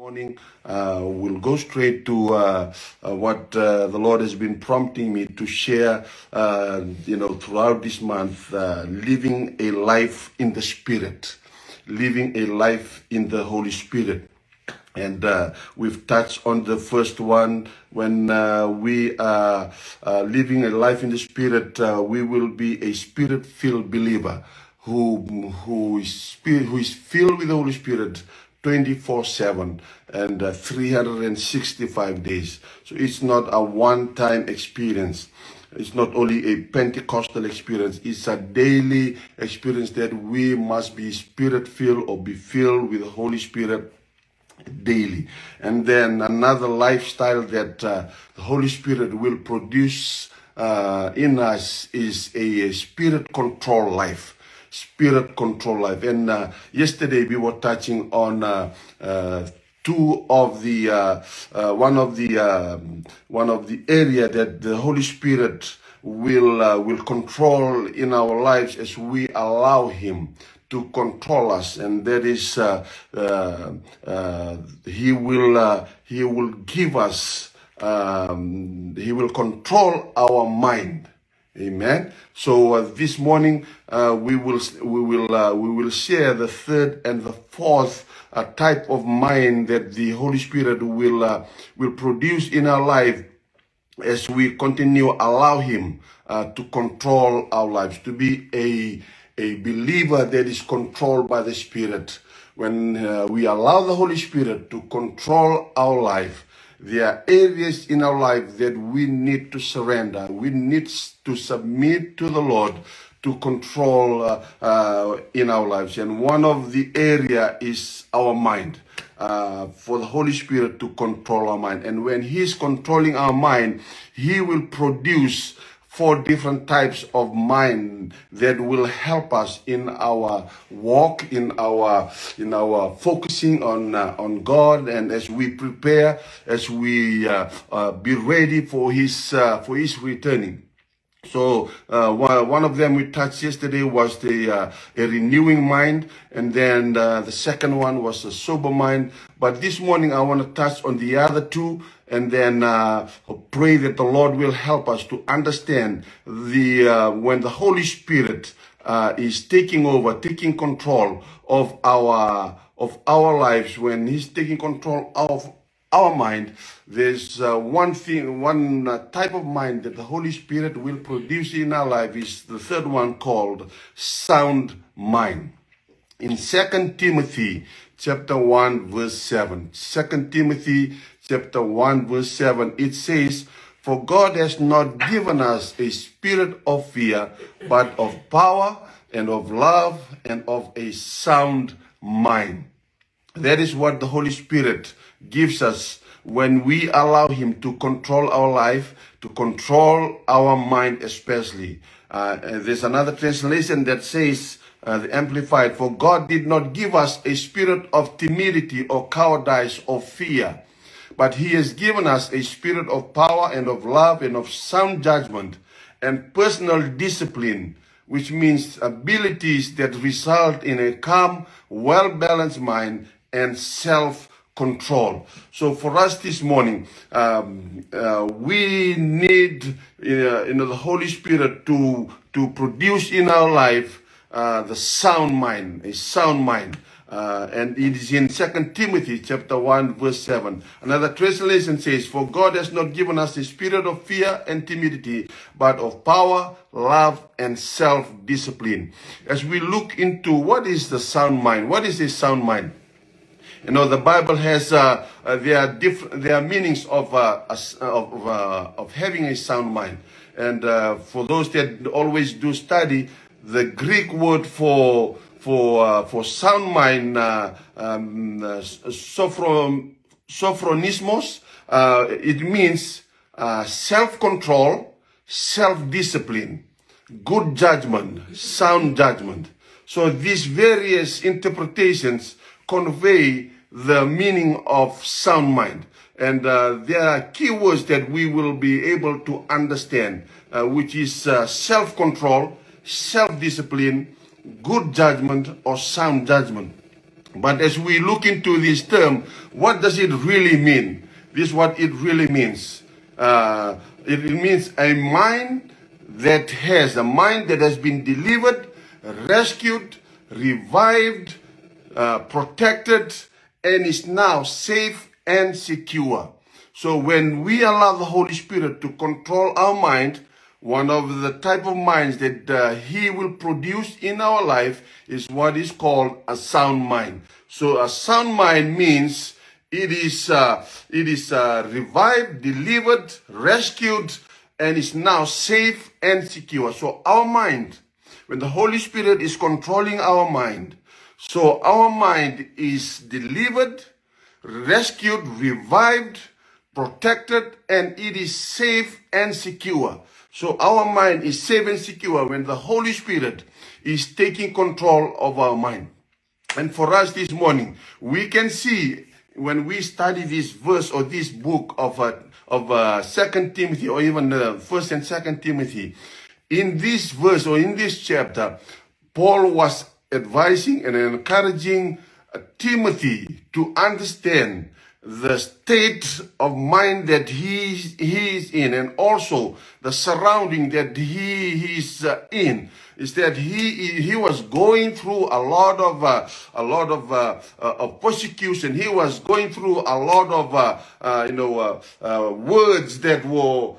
Morning, we'll go straight to what the Lord has been prompting me to share, throughout this month, living a life in the Spirit, living a life in the Holy Spirit. And we've touched on the first one. When we are living a life in the Spirit, we will be a Spirit-filled believer who is filled with the Holy Spirit 24/7 and 365 days. So it's not a one-time experience. It's not only a Pentecostal experience. It's a daily experience that we must be Spirit-filled or be filled with the Holy Spirit daily. And then another lifestyle that the Holy Spirit will produce in us is a Spirit-controlled life. Spirit control life. And yesterday we were touching on two of the one of the area that the Holy Spirit will control in our lives as we allow Him to control us, and that is He will give us He will control our mind. Amen. So this morning we will share the third and the fourth type of mind that the Holy Spirit will produce in our life as we continue allow Him to control our lives, to be a believer that is controlled by the Spirit. When we allow the Holy Spirit to control our life, there are areas in our life that we need to surrender. We need to submit to the Lord to control in our lives. And one of the area is our mind. For the Holy Spirit to control our mind. And when He's controlling our mind, He will produce 4 different types of mind that will help us in our walk, in our focusing on God, and as we prepare, as we be ready for His returning. So one of them we touched yesterday was a renewing mind, and then the second one was a sober mind. But this morning I want to touch on the other two, and then pray that the Lord will help us to understand when the Holy Spirit is taking over, taking control of our lives. When He's taking control of our mind, there's one type of mind that the Holy Spirit will produce in our life is the third one, called sound mind. In 2 Timothy chapter 1 verse 7, 2 Timothy chapter 1 verse 7, it says, "For God has not given us a spirit of fear, but of power and of love and of a sound mind." That is what the Holy Spirit gives us when we allow Him to control our life, to control our mind especially. There's another translation that says, the Amplified, "For God did not give us a spirit of timidity or cowardice or fear, but He has given us a spirit of power and of love and of sound judgment and personal discipline," which means abilities that result in a calm, well-balanced mind and self-control. So for us this morning, we need the Holy Spirit to produce in our life the sound mind, a sound mind. And it is in 2 Timothy chapter 1 verse 7. Another translation says, "For God has not given us a spirit of fear and timidity, but of power, love, and self-discipline." As we look into what is the sound mind, what is a sound mind? You know, the Bible has there are meanings of having a sound mind. And for those that always do study, the Greek word for sound mind, sophronismos, it means self-control, self-discipline, good judgment, sound judgment. So these various interpretations convey the meaning of sound mind. And there are key words that we will be able to understand, which is self-control, self-discipline, good judgment, or sound judgment. But as we look into this term, what does it really mean? This is what it really means. It means a mind that has been delivered, rescued, revived, protected, and is now safe and secure. So when we allow the Holy Spirit to control our mind, one of the type of minds that He will produce in our life is what is called a sound mind. So a sound mind means it is revived, delivered, rescued, and is now safe and secure. So our mind, when the Holy Spirit is controlling our mind, so our mind is delivered, rescued, revived, protected, and it is safe and secure. So our mind is safe and secure when the Holy Spirit is taking control of our mind. And for us this morning, we can see when we study this verse or this book of 2 Timothy, or even 1 and 2 Timothy, in this verse or in this chapter, Paul was advising and encouraging Timothy to understand the state of mind that he is in, and also the surrounding that he is in. Is that he was going through a lot of persecution. He was going through a lot of words that were,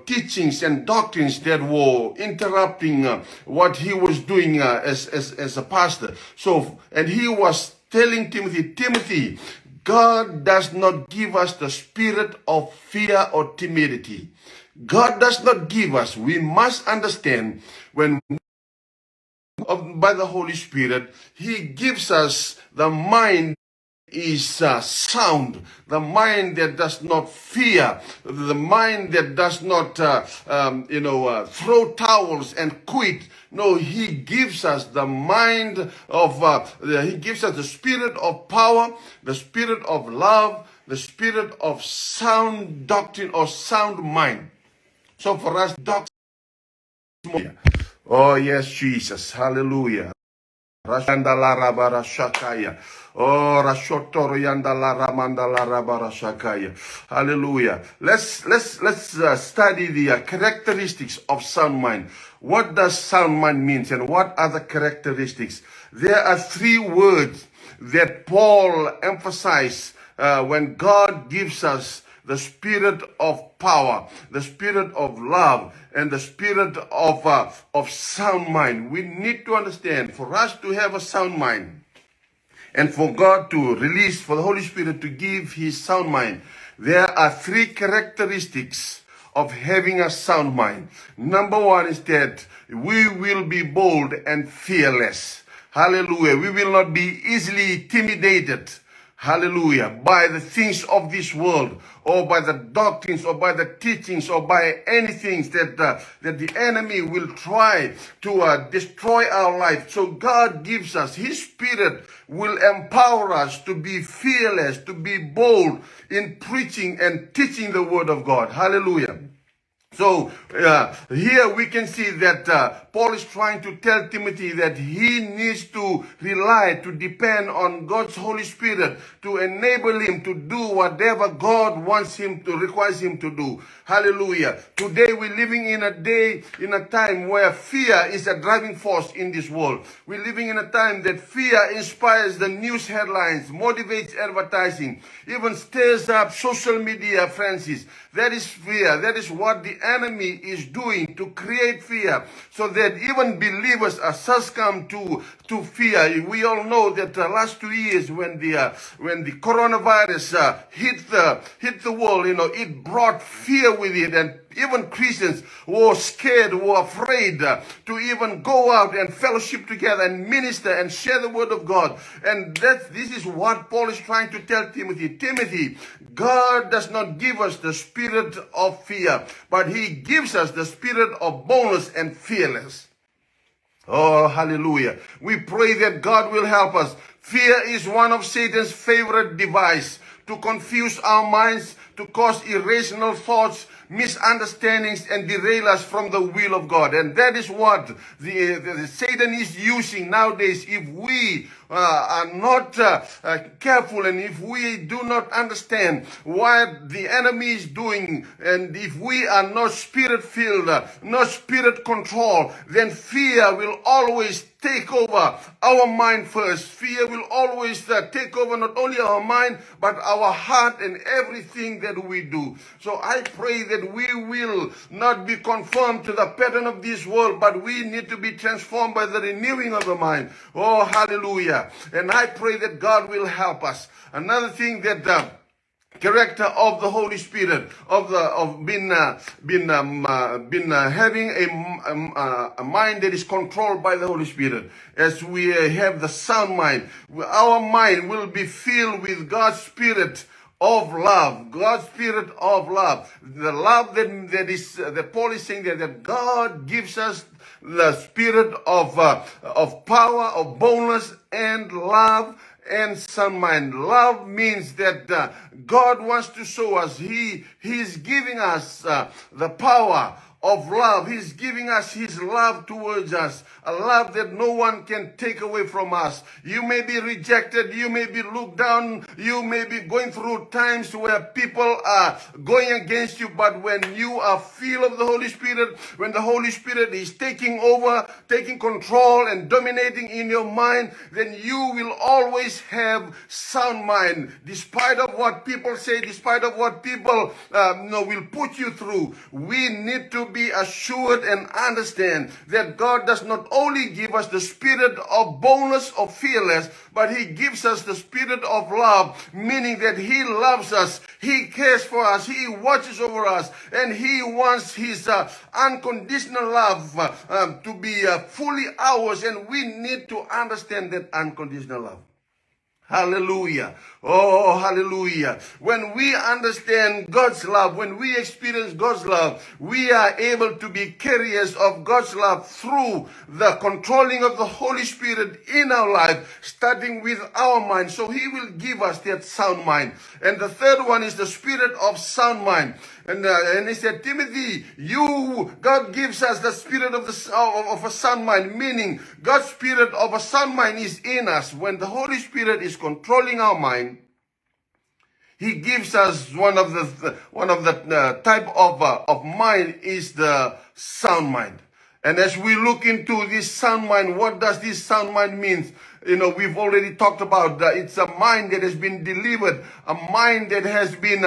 teachings and doctrines that were interrupting what he was doing as a pastor. So, and he was telling Timothy, God does not give us the spirit of fear or timidity. God does not give us. We must understand when by the Holy Spirit, He gives us the mind is sound, the mind that does not fear, the mind that does not, throw towels and quit. No, He gives us the mind of, He gives us the spirit of power, the spirit of love, the spirit of sound doctrine or sound mind. So for us, oh yes, Jesus, hallelujah. Rashandalara barashakaya. Oh, Rashotoro yandalara mandalara barashakaya. Hallelujah. Let's study the characteristics of sound mind. What does sound mind mean, and what are the characteristics? There are 3 words that Paul emphasized when God gives us the spirit of power, the spirit of love, and the spirit of sound mind. We need to understand, for us to have a sound mind, and for God to release, for the Holy Spirit to give His sound mind, there are 3 characteristics of having a sound mind. Number 1 is that we will be bold and fearless. Hallelujah. We will not be easily intimidated. Hallelujah. By the things of this world, or by the doctrines, or by the teachings, or by anything that the enemy will try to destroy our life. So God gives us, His Spirit will empower us to be fearless, to be bold in preaching and teaching the Word of God. Hallelujah. So here we can see that Paul is trying to tell Timothy that he needs to rely, to depend on God's Holy Spirit to enable him to do whatever God requires him to do. Hallelujah. Today we're living in a time where fear is a driving force in this world. We're living in a time that fear inspires the news headlines, motivates advertising, even stirs up social media frenzies. That is fear. That is what the enemy is doing, to create fear, so that even believers are succumbed to fear. We all know that the last 2 years, when the coronavirus hit the world, it brought fear with it, and even Christians were scared, were afraid to even go out and fellowship together and minister and share the word of God. And this is what Paul is trying to tell Timothy. Timothy, God does not give us the spirit of fear, but He gives us the spirit of boldness and fearless. Oh, hallelujah. We pray that God will help us. Fear is one of Satan's favorite devices to confuse our minds, to cause irrational thoughts, misunderstandings, and derail us from the will of God. And that is what the Satan is using nowadays. If we are not careful, and if we do not understand what the enemy is doing, and if we are not spirit-filled, not spirit-controlled, then fear will always take over our mind first. Fear will always take over not only our mind, but our heart and everything that we do. So I pray that we will not be conformed to the pattern of this world, but we need to be transformed by the renewing of the mind. Oh, hallelujah. And I pray that God will help us. Another thing that character of the Holy Spirit, having a mind that is controlled by the Holy Spirit. As we have the sound mind, our mind will be filled with God's Spirit of love, God's Spirit of love. The love that is, that Paul is saying that God gives us the spirit of power, of boldness, and love, and sound mind. Love means that God wants to show us, He's giving us the power of love. He's giving us His love towards us, a love that no one can take away from us. You may be rejected, you may be looked down, you may be going through times where people are going against you, but when you are filled of the Holy Spirit, when the Holy Spirit is taking over, taking control and dominating in your mind, then you will always have sound mind. Despite of what people say, despite of what people will put you through, we need to be assured and understand that God does not only give us the spirit of boldness or fearless, but He gives us the spirit of love, meaning that He loves us, He cares for us, He watches over us, and He wants His unconditional love to be fully ours, and we need to understand that unconditional love. Hallelujah. Oh, hallelujah. When we understand God's love, when we experience God's love, we are able to be carriers of God's love through the controlling of the Holy Spirit in our life, starting with our mind. So He will give us that sound mind. And the third one is the spirit of sound mind. And He said, Timothy, God gives us the spirit of a sound mind, meaning God's spirit of a sound mind is in us. When the Holy Spirit is controlling our mind, He gives us one of the type of mind is the sound mind. And as we look into this sound mind, what does this sound mind mean? You know, we've already talked about it's a mind that has been delivered, a mind that has been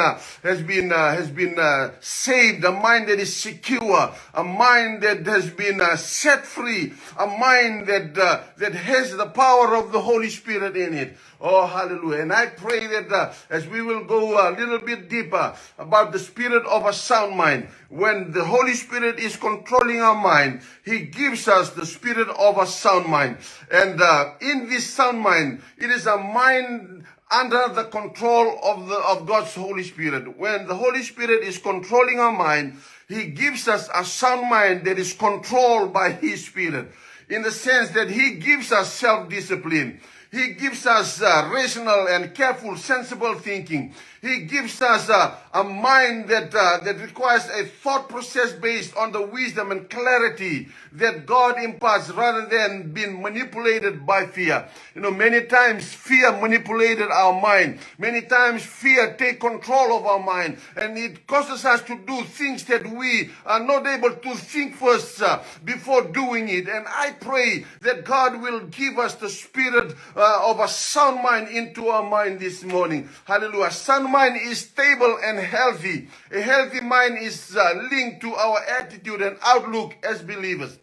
saved, a mind that is secure, a mind that has been set free, a mind that has the power of the Holy Spirit in it. Oh, hallelujah. And I pray that as we will go a little bit deeper about the spirit of a sound mind, when the Holy Spirit is controlling our mind, He gives us the spirit of a sound mind. And in this sound mind, it is a mind under the control of God's Holy Spirit. When the Holy Spirit is controlling our mind, He gives us a sound mind that is controlled by His Spirit, in the sense that He gives us self-discipline. He gives us rational and careful, sensible thinking. He gives us a mind that requires a thought process based on the wisdom and clarity that God imparts, rather than being manipulated by fear. You know, many times fear manipulated our mind. Many times fear take control of our mind, and it causes us to do things that we are not able to think first before doing it. And I pray that God will give us the spirit of a sound mind into our mind this morning. Hallelujah. Sound mind is stable and healthy. A healthy mind is linked to our attitude and outlook as believers.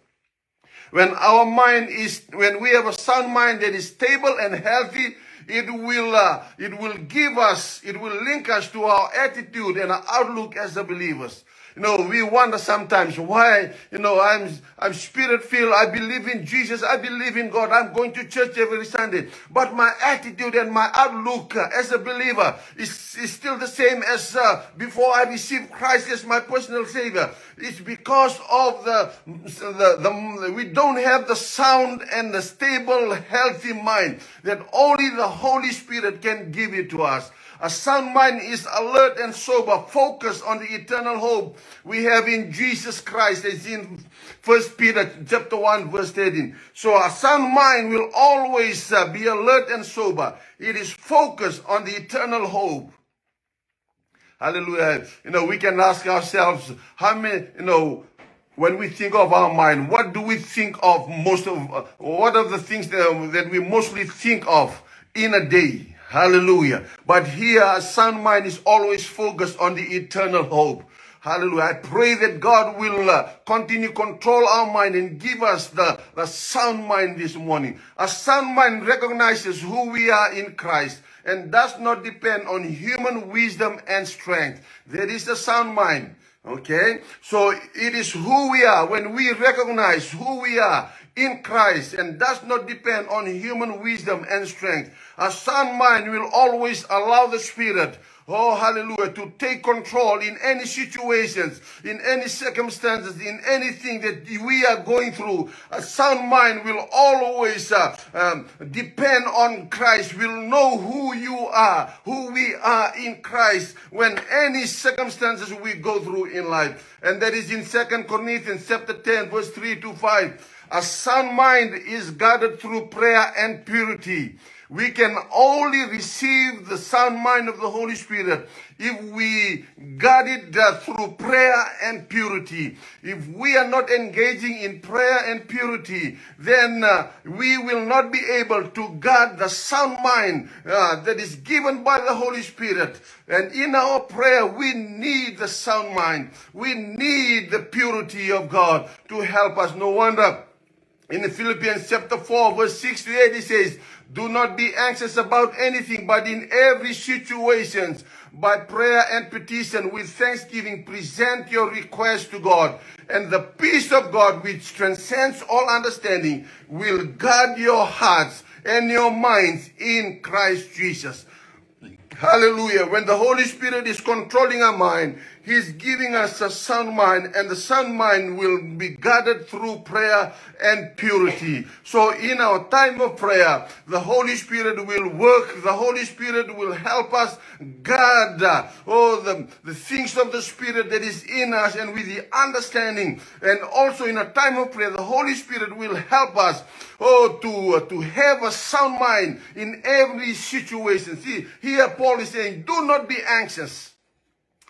When we have a sound mind that is stable and healthy, it will link us to our attitude and our outlook as the believers. We wonder sometimes why, I'm spirit-filled. I believe in Jesus. I believe in God. I'm going to church every Sunday. But my attitude and my outlook as a believer is still the same as before I received Christ as my personal Savior. It's because of we don't have the sound and the stable, healthy mind that only the Holy Spirit can give it to us. A sound mind is alert and sober, focused on the eternal hope we have in Jesus Christ, as in 1 Peter chapter 1, verse 13. So a sound mind will always be alert and sober. It is focused on the eternal hope. Hallelujah. We can ask ourselves, how many, when we think of our mind, what do we think of what are the things that we mostly think of in a day? Hallelujah. But here, a sound mind is always focused on the eternal hope. Hallelujah. I pray that God will continue to control our mind and give us the sound mind this morning. A sound mind recognizes who we are in Christ and does not depend on human wisdom and strength. There is a sound mind. Okay? So it is who we are when we recognize who we are in Christ and does not depend on human wisdom and strength. A sound mind will always allow the Spirit, oh hallelujah, to take control in any situations, in any circumstances, in anything that we are going through. A sound mind will always depend on Christ, will know who you are, who we are in Christ when any circumstances we go through in life. And that is in 2 Corinthians chapter 10, verse 3 to 5. A sound mind is guarded through prayer and purity. We can only receive the sound mind of the Holy Spirit if we guard it through prayer and purity. If we are not engaging in prayer and purity, then we will not be able to guard the sound mind that is given by the Holy Spirit. And in our prayer, we need the sound mind. We need the purity of God to help us. No wonder in Philippians chapter 4, verse 6 to 8, it says, do not be anxious about anything, but in every situation, by prayer and petition, with thanksgiving, present your request to God. And the peace of God, which transcends all understanding, will guard your hearts and your minds in Christ Jesus. Hallelujah. When the Holy Spirit is controlling our mind, He's giving us a sound mind, and the sound mind will be guarded through prayer and purity. So in our time of prayer, the Holy Spirit will work. The Holy Spirit will help us guard the things of the Spirit that is in us, and with the understanding. And also in a time of prayer, the Holy Spirit will help us to have a sound mind in every situation. See, here Paul is saying, do not be anxious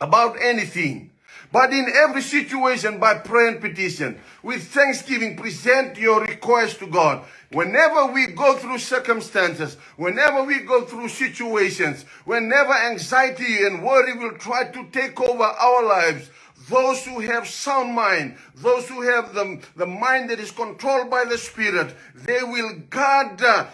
about anything, but in every situation, by prayer and petition, with thanksgiving, present your request to God. Whenever we go through circumstances, whenever we go through situations, whenever anxiety and worry will try to take over our lives, those who have sound mind, those who have the mind that is controlled by the Spirit, they will guard their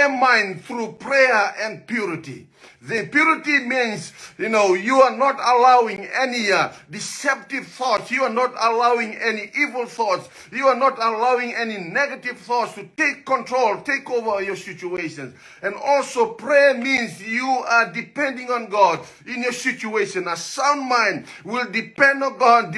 mind through prayer and purity. The purity means, you are not allowing any deceptive thoughts. You are not allowing any evil thoughts. You are not allowing any negative thoughts to take control, take over your situations. And also prayer means you are depending on God in your situation. A sound mind will depend on God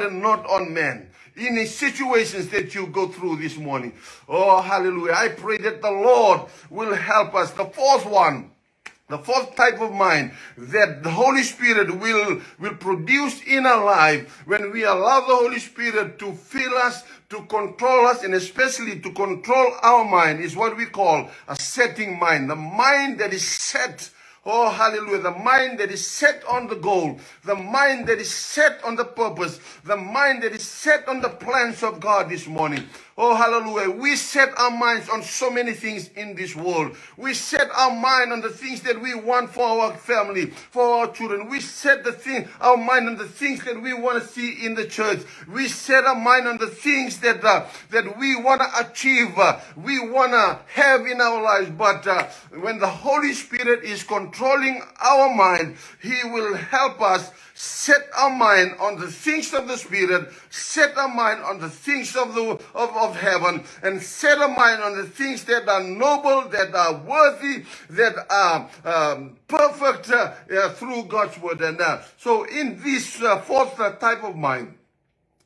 and not on man. In the situations that you go through this morning. Oh, hallelujah. I pray that the Lord will help us. The fourth type of mind that the Holy Spirit will produce in our life when we allow the Holy Spirit to fill us, to control us, and especially to control our mind, is what we call a setting mind. The mind that is set. Oh, hallelujah. The mind that is set on the goal. The mind that is set on the purpose. The mind that is set on the plans of God this morning. Oh, hallelujah. We set our minds on so many things in this world. We set our mind on the things that we want for our family, for our children. We set our mind on the things that we want to see in the church. We set our mind on the things that we want to achieve, we want to have in our lives. But when the Holy Spirit is controlling controlling our mind. He will help us set our mind on the things of the Spirit, set our mind on the things of heaven, and set our mind on the things that are noble, that are worthy, that are perfect through God's word. And so in this fourth type of mind,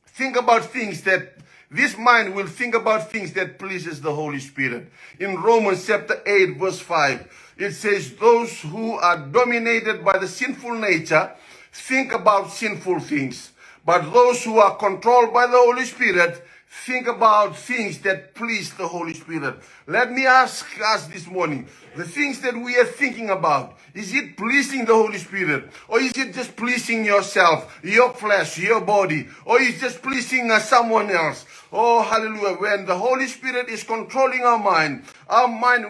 think about things that this mind will think about things that pleases the Holy Spirit. In Romans chapter 8 verse 5, it says, those who are dominated by the sinful nature think about sinful things. But those who are controlled by the Holy Spirit think about things that please the Holy Spirit. Let me ask us this morning, the things that we are thinking about, is it pleasing the Holy Spirit? Or is it just pleasing yourself, your flesh, your body? Or is it just pleasing someone else? Oh, hallelujah. When the Holy Spirit is controlling our mind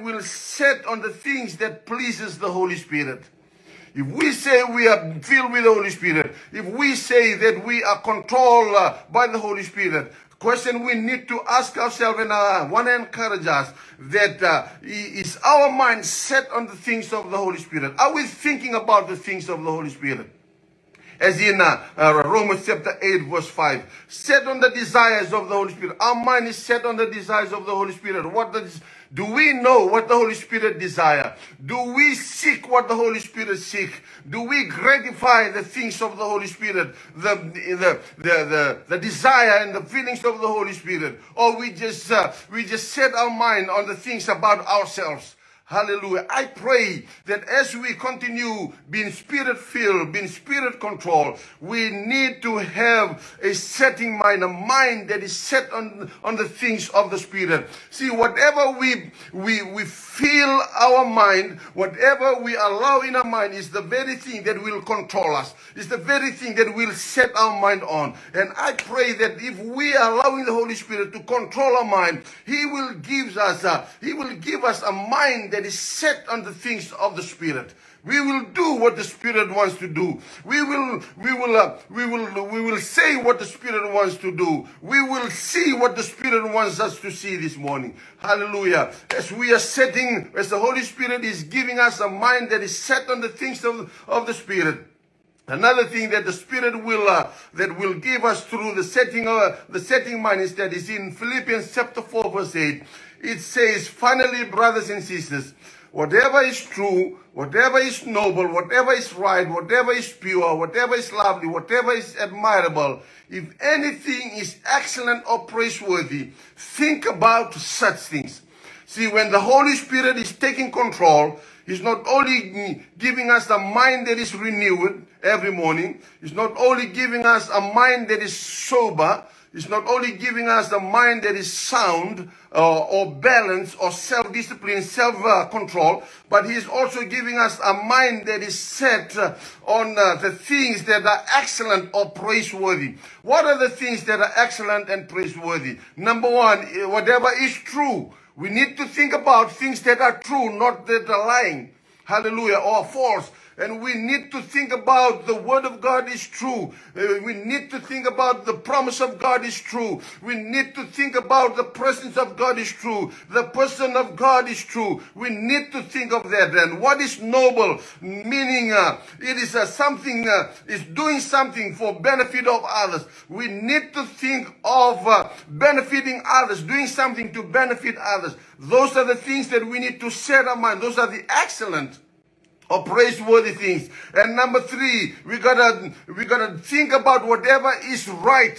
will set on the things that pleases the Holy Spirit. If we say we are filled with the Holy Spirit, if we say that we are controlled by the Holy Spirit, question we need to ask ourselves, and I want to encourage us, that is our mind set on the things of the Holy Spirit? Are we thinking about the things of the Holy Spirit? As in Romans chapter 8 verse 5, set on the desires of the Holy Spirit. Our mind is set on the desires of the Holy Spirit. Do we know what the Holy Spirit desires? Do we seek what the Holy Spirit seeks? Do we gratify the things of the Holy Spirit, the desire and the feelings of the Holy Spirit? Or we just set our mind on the things about ourselves? Hallelujah. I pray that as we continue being Spirit-filled, being Spirit-controlled, we need to have a setting mind, a mind that is set on the things of the Spirit. See, whatever we fill our mind, whatever we allow in our mind is the very thing that will control us. It's the very thing that will set our mind on. And I pray that if we are allowing the Holy Spirit to control our mind, He will give us a mind that is set on the things of the Spirit. We will do what the Spirit wants to do. We will say what the Spirit wants to do. We will see what the Spirit wants us to see this morning. Hallelujah. As the Holy Spirit is giving us a mind that is set on the things of the Spirit. Another thing that the Spirit will give us through the setting mind is that is in Philippians chapter 4 verse 8. It says, finally, brothers and sisters, whatever is true, whatever is noble, whatever is right, whatever is pure, whatever is lovely, whatever is admirable, if anything is excellent or praiseworthy, think about such things. See, when the Holy Spirit is taking control, He's not only giving us a mind that is renewed every morning, He's not only giving us a mind that is sober, He's not only giving us a mind that is sound or balanced or self-discipline, self-control, but He is also giving us a mind that is set on the things that are excellent or praiseworthy. What are the things that are excellent and praiseworthy? Number one, whatever is true. We need to think about things that are true, not that are lying. Hallelujah, or false. And we need to think about the Word of God is true. We need to think about the promise of God is true. We need to think about the presence of God is true. The person of God is true. We need to think of that. And what is noble? Meaning it is is doing something for benefit of others. We need to think of benefiting others, doing something to benefit others. Those are the things that we need to set our mind. Those are the excellent or praiseworthy things. And number three, we gotta think about whatever is right.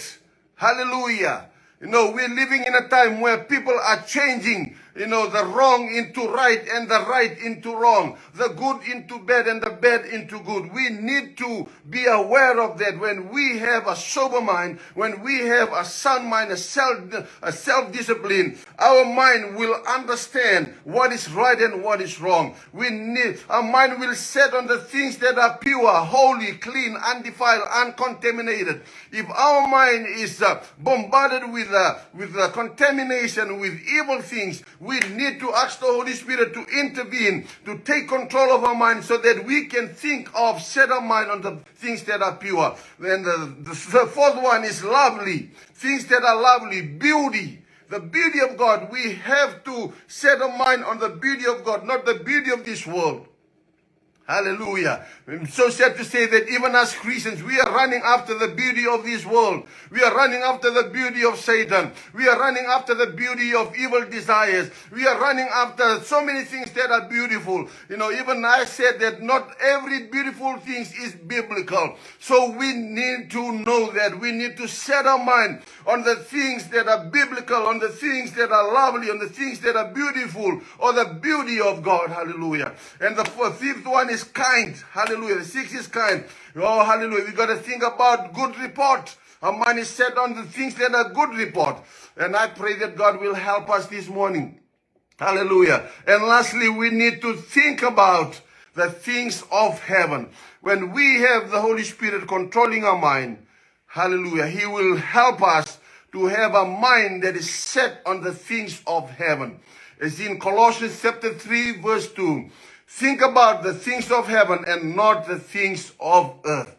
Hallelujah. You know, we're living in a time where people are changing, the wrong into right and the right into wrong, the good into bad and the bad into good. We need to be aware of that. When we have a sober mind, when we have a sound mind, a self-discipline, our mind will understand what is right and what is wrong. Our mind will set on the things that are pure, holy, clean, undefiled, uncontaminated. If our mind is bombarded with contamination, with evil things, we need to ask the Holy Spirit to intervene, to take control of our mind so that we can set our mind on the things that are pure. Then the fourth one is lovely. Things that are lovely, beauty. The beauty of God. We have to set our mind on the beauty of God, not the beauty of this world. Hallelujah. I'm so sad to say that even as Christians, we are running after the beauty of this world. We are running after the beauty of Satan. We are running after the beauty of evil desires. We are running after so many things that are beautiful. Even I said that not every beautiful thing is biblical. So we need to know that. We need to set our mind on the things that are biblical, on the things that are lovely, on the things that are beautiful, or the beauty of God. Hallelujah. And the fifth one is kind. Hallelujah. The sixth is kind. Oh, hallelujah. We got to think about good report. Our mind is set on the things that are good report. And I pray that God will help us this morning. Hallelujah. And lastly, we need to think about the things of heaven. When we have the Holy Spirit controlling our mind, hallelujah, He will help us to have a mind that is set on the things of heaven. As in Colossians chapter 3 verse 2. Think about the things of heaven and not the things of earth.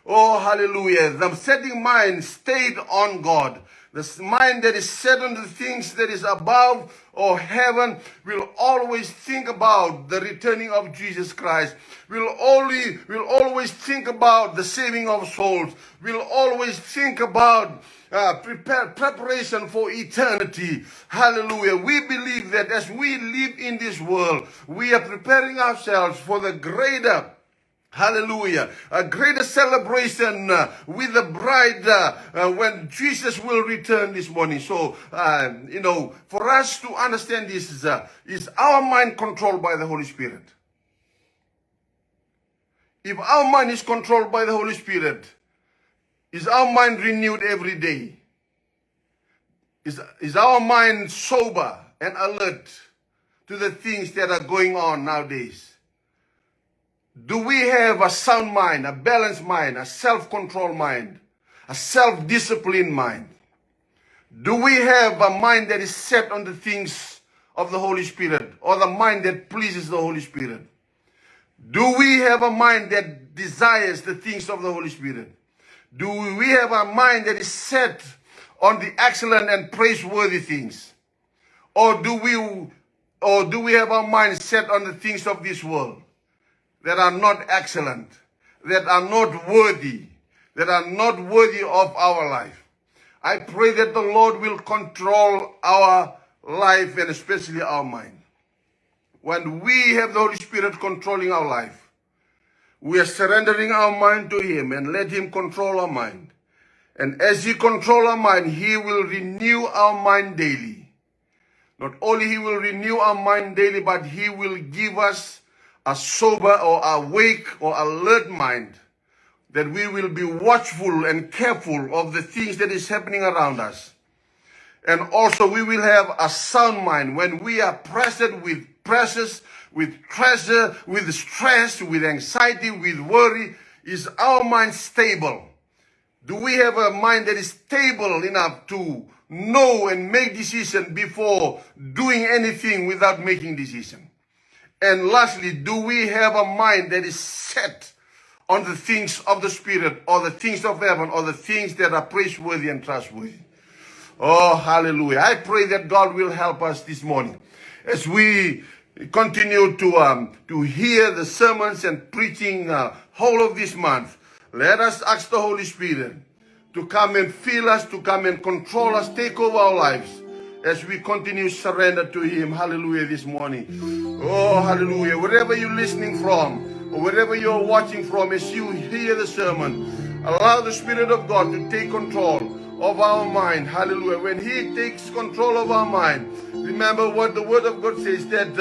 Oh, hallelujah. The setting mind stayed on God. The mind that is set on the things that is above or heaven will always think about the returning of Jesus Christ. Will always think about the saving of souls. Will always think about preparation for eternity. Hallelujah. We believe that as we live in this world, we are preparing ourselves for the greater, hallelujah, a greater celebration with the bride when Jesus will return this morning. So, for us to understand this is our mind controlled by the Holy Spirit? If our mind is controlled by the Holy Spirit, is our mind renewed every day? Is our mind sober and alert to the things that are going on nowadays? Do we have a sound mind, a balanced mind, a self-controlled mind, a self-disciplined mind? Do we have a mind that is set on the things of the Holy Spirit, or the mind that pleases the Holy Spirit? Do we have a mind that desires the things of the Holy Spirit? Do we have a mind that is set on the excellent and praiseworthy things? Or do we have our mind set on the things of this world that are not excellent, that are not worthy of our life? I pray that the Lord will control our life and especially our mind. When we have the Holy Spirit controlling our life, we are surrendering our mind to Him and let Him control our mind. And as He controls our mind, He will renew our mind daily. Not only He will renew our mind daily, but He will give us a sober or awake or alert mind, that we will be watchful and careful of the things that is happening around us. And also we will have a sound mind when we are pressed with pressures, with treasure, with stress, with anxiety, with worry. Is our mind stable? Do we have a mind that is stable enough to know and make decision before doing anything without making decision? And lastly, do we have a mind that is set on the things of the Spirit, or the things of heaven, or the things that are praiseworthy and trustworthy? Oh, hallelujah. I pray that God will help us this morning as we continue to hear the sermons and preaching whole of this month. Let us ask the Holy Spirit to come and fill us, to come and control us, take over our lives as we continue to surrender to Him. Hallelujah this morning. Oh, hallelujah. Wherever you're listening from, or wherever you're watching from, as you hear the sermon, allow the Spirit of God to take control of our mind. Hallelujah. When He takes control of our mind, remember what the Word of God says, that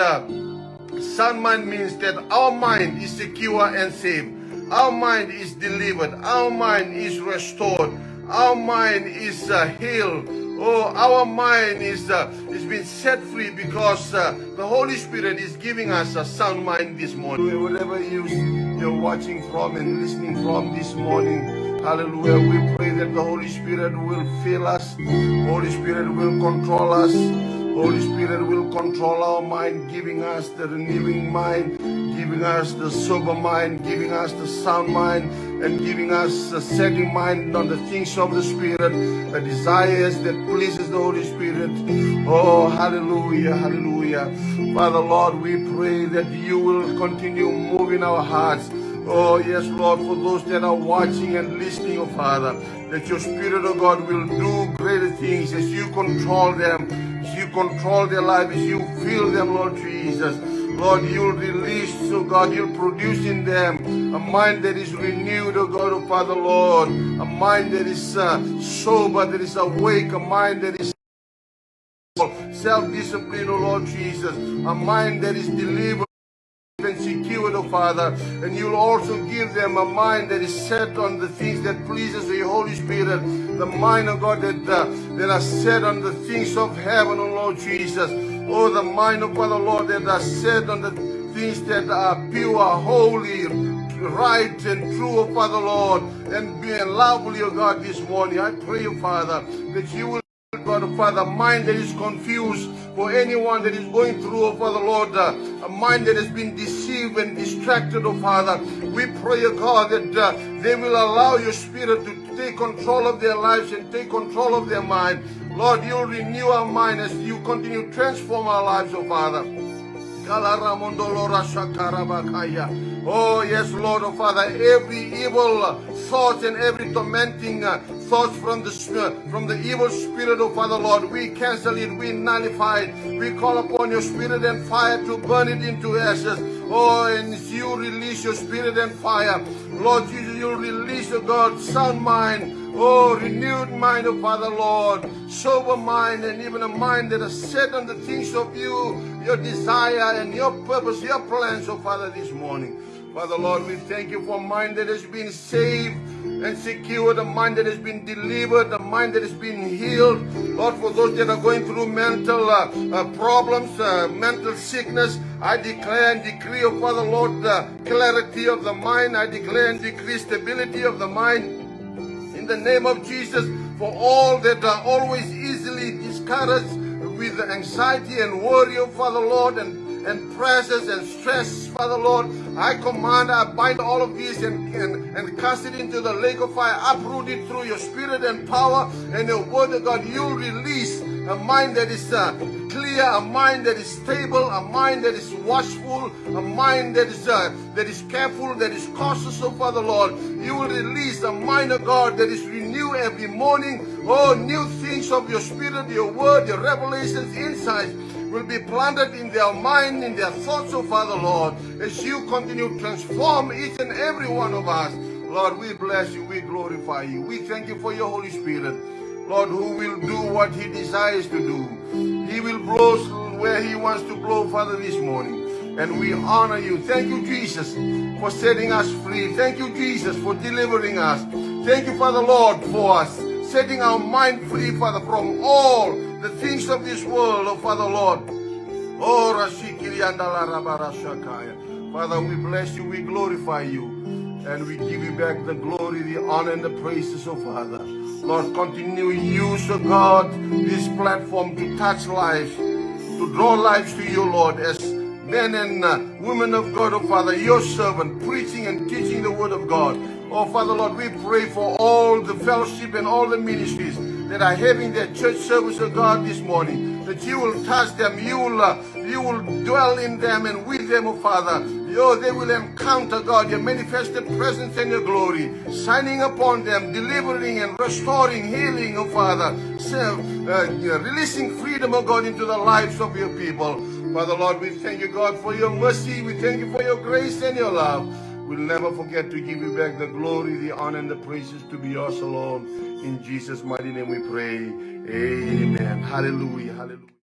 sound mind means that our mind is secure and safe. Our mind is delivered. Our mind is restored. Our mind is healed. Oh, our mind is been set free because the Holy Spirit is giving us a sound mind this morning. Wherever you're watching from and listening from this morning, hallelujah, we pray that the Holy Spirit will fill us. Holy Spirit will control us. Holy Spirit will control our mind, giving us the renewing mind, giving us the sober mind, giving us the sound mind, and giving us a setting mind on the things of the Spirit, the desires that pleases the Holy Spirit. Oh, hallelujah, hallelujah. Hallelujah. Father, Lord, we pray that you will continue moving our hearts. Oh, yes, Lord, for those that are watching and listening, oh Father, that your Spirit, oh God, will do greater things as you control them, as you control their life, as you fill them, Lord Jesus. Lord, you'll release, oh God, you'll produce in them a mind that is renewed, oh God, oh Father, Lord, a mind that is sober, that is awake, a mind that is self-discipline, oh Lord Jesus, a mind that is delivered and secured, oh Father, and you'll also give them a mind that is set on the things that pleases the Holy Spirit, the mind, oh God, that are set on the things of heaven, oh Lord Jesus. Oh, the mind, oh Father, Lord, that are set on the things that are pure, holy, right and true, oh Father, Lord, and being lovely, oh God, this morning. I pray, oh Father, that you will, God, oh Father, a mind that is confused for anyone that is going through, oh Father, Lord, a mind that has been deceived and distracted, oh Father. We pray, oh God, that they will allow your Spirit to take control of their lives and take control of their mind. Lord, you'll renew our mind as you continue to transform our lives, oh Father. Oh, yes, Lord, oh Father, every evil thought and every tormenting thoughts from the evil spirit, oh Father, Lord, we cancel it, we nullify it, we call upon your Spirit and fire to burn it into ashes. Oh, and you release your Spirit and fire. Lord Jesus, you'll release, oh God, sound mind. Oh, renewed mind, oh Father, Lord, sober mind, and even a mind that is set on the things of you, your desire and your purpose, your plans, oh Father, this morning. Father, Lord, we thank you for a mind that has been saved and secured, a mind that has been delivered, a mind that has been healed. Lord, for those that are going through mental problems, mental sickness, I declare and decree, oh Father, Lord, clarity of the mind. I declare and decree stability of the mind. In the name of Jesus, for all that are always easily discouraged with anxiety and worry, oh Father, Lord, and pressures and stress, Father, Lord, I command, I bind all of this and cast it into the lake of fire, uproot it through your Spirit and power and your word of God. You'll release a mind that is clear, a mind that is stable, a mind that is watchful, a mind that is careful, that is cautious, oh Father, Lord. You will release a mind of God that is renewed every morning. Oh, new things of your Spirit, your word, your revelations, insights will be planted in their mind, in their thoughts, oh Father, Lord, as you continue to transform each and every one of us. Lord, we bless you, we glorify you. We thank you for your Holy Spirit, Lord, who will do what he desires to do. He will blow where he wants to blow, Father, this morning. And we honor you. Thank you, Jesus, for setting us free. Thank you, Jesus, for delivering us. Thank you, Father, Lord, for us setting our mind free, Father, from all the things of this world, oh Father, Lord. Oh, Father, we bless you, we glorify you, and we give you back the glory, the honor, and the praises, oh Father. Lord, continue to use, oh God, this platform to touch lives, to draw lives to you, Lord, as men and women of God, oh Father, your servant, preaching and teaching the word of God. Oh Father, Lord, we pray for all the fellowship and all the ministries that are having their church service, oh God, this morning, that you will touch them, you will dwell in them and with them, oh Father. They will encounter, God, your manifested presence and your glory, shining upon them, delivering and restoring, healing, oh Father, releasing freedom, oh God, into the lives of your people. Father, Lord, we thank you, God, for your mercy. We thank you for your grace and your love. We'll never forget to give you back the glory, the honor, and the praises to be yours alone. In Jesus' mighty name we pray. Amen. Hallelujah. Hallelujah.